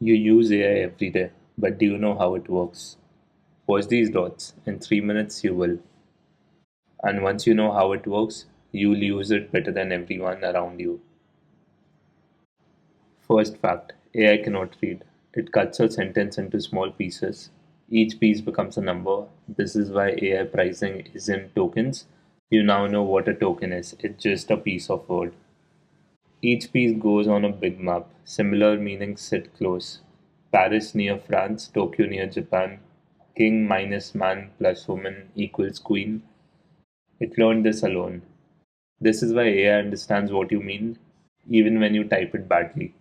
You use AI every day, but do you know how it works? Watch these dots. In 3 minutes, you will. And once you know how it works, you'll use it better than everyone around you. First fact, AI cannot read. It cuts a sentence into small pieces. Each piece becomes a number. This is why AI pricing isn't tokens. You now know what a token is. It's just a piece of word. Each piece goes on a big map. Similar meanings sit close. Paris near France, Tokyo near Japan. King minus man plus woman equals queen. It learned this alone. This is why AI understands what you mean, even when you type it badly.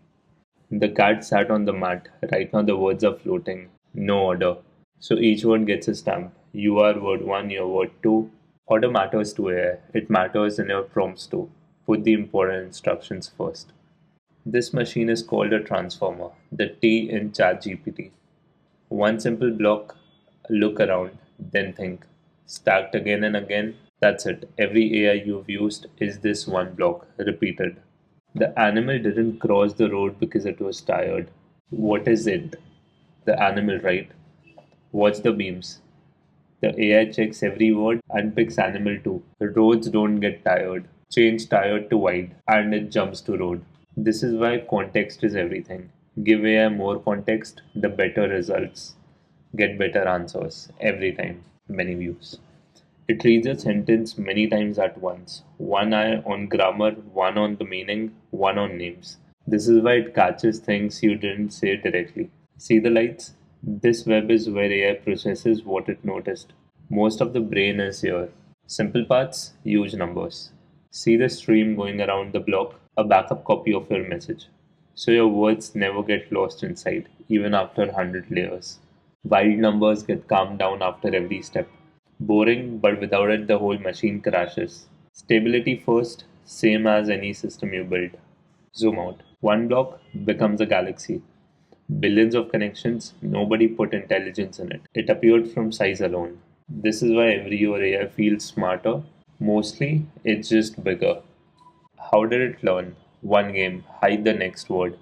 The cat sat on the mat. Right now, the words are floating. No order. So each word gets a stamp. You are word 1, you are word 2. Order matters to AI. It matters in your prompts too. Put the important instructions first. This machine is called a transformer, the T in ChatGPT. One simple block, look around, then think. Stacked again and again, that's it. Every AI you've used is this one block, repeated. The animal didn't cross the road because it was tired. What is it? The animal, right? Watch the beams. The AI checks every word and picks animal too. Roads don't get tired. Change tired to wide and it jumps to road. This is why context is everything. Give AI more context, the better results. Get better answers every time. Many views. It reads a sentence many times at once. One eye on grammar, one on the meaning, one on names. This is why it catches things you didn't say directly. See the lights? This web is where AI processes what it noticed. Most of the brain is here. Simple parts, huge numbers. See the stream going around the block? A backup copy of your message. So your words never get lost inside, even after 100 layers. Wild numbers get calmed down after every step. Boring, but without it, the whole machine crashes. Stability first, same as any system you build. Zoom out. One block becomes a galaxy. Billions of connections, nobody put intelligence in it. It appeared from size alone. This is why every year AI feels smarter. Mostly, it's just bigger. How did it learn? One game, hide the next word,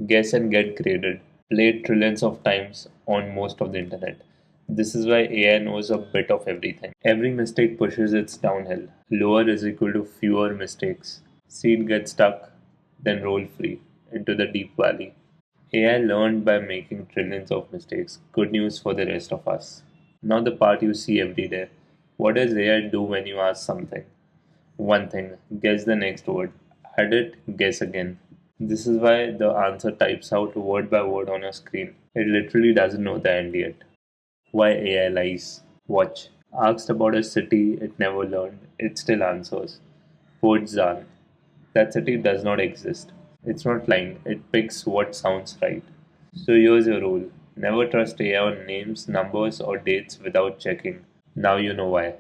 guess and get graded, played trillions of times on most of the internet. This is why AI knows a bit of everything. Every mistake pushes it downhill. Lower is equal to fewer mistakes. Seed gets stuck, then roll free into the deep valley. AI learned by making trillions of mistakes. Good news for the rest of us. Now, the part you see every day. What does AI do when you ask something? One thing, guess the next word. Add it, guess again. This is why the answer types out word by word on a screen. It literally doesn't know the end yet. Why AI lies? Watch. Asked about a city it never learned, it still answers. Podzan. That city does not exist. It's not lying, it picks what sounds right. So here's your rule. Never trust AI on names, numbers, or dates without checking. Now you know why.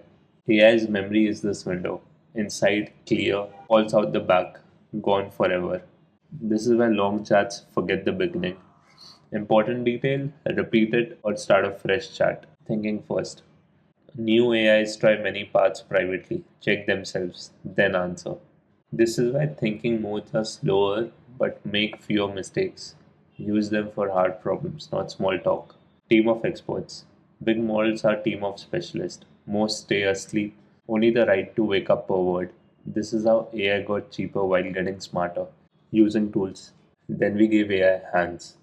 AI's memory is this window. Inside, clear, falls out the back, gone forever. This is when long chats forget the beginning. Important detail, repeat it or start a fresh chat. Thinking first. New AIs try many parts privately, check themselves, then answer. This is why thinking modes are slower but make fewer mistakes. Use them for hard problems, not small talk. Team of experts. Big models are team of specialists. Most stay asleep. Only the right to wake up per word. This is how AI got cheaper while getting smarter. Using tools. Then we gave AI hands.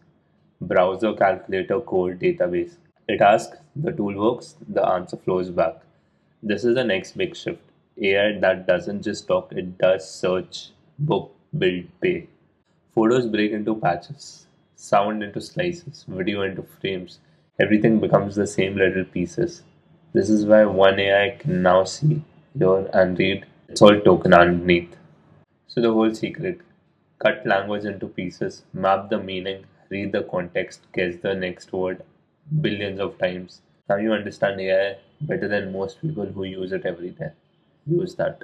Browser, calculator, code, database. It asks, the tool works, the answer flows back. This is the next big shift. AI that doesn't just talk, it does search, book, build, pay. Photos break into patches, sound into slices, video into frames. Everything becomes the same little pieces. This is why one AI can now see, hear, and read. It's all token underneath. So the whole secret, cut language into pieces, map the meaning, read the context, guess the next word billions of times. Now you understand AI better than most people who use it every day. Use that.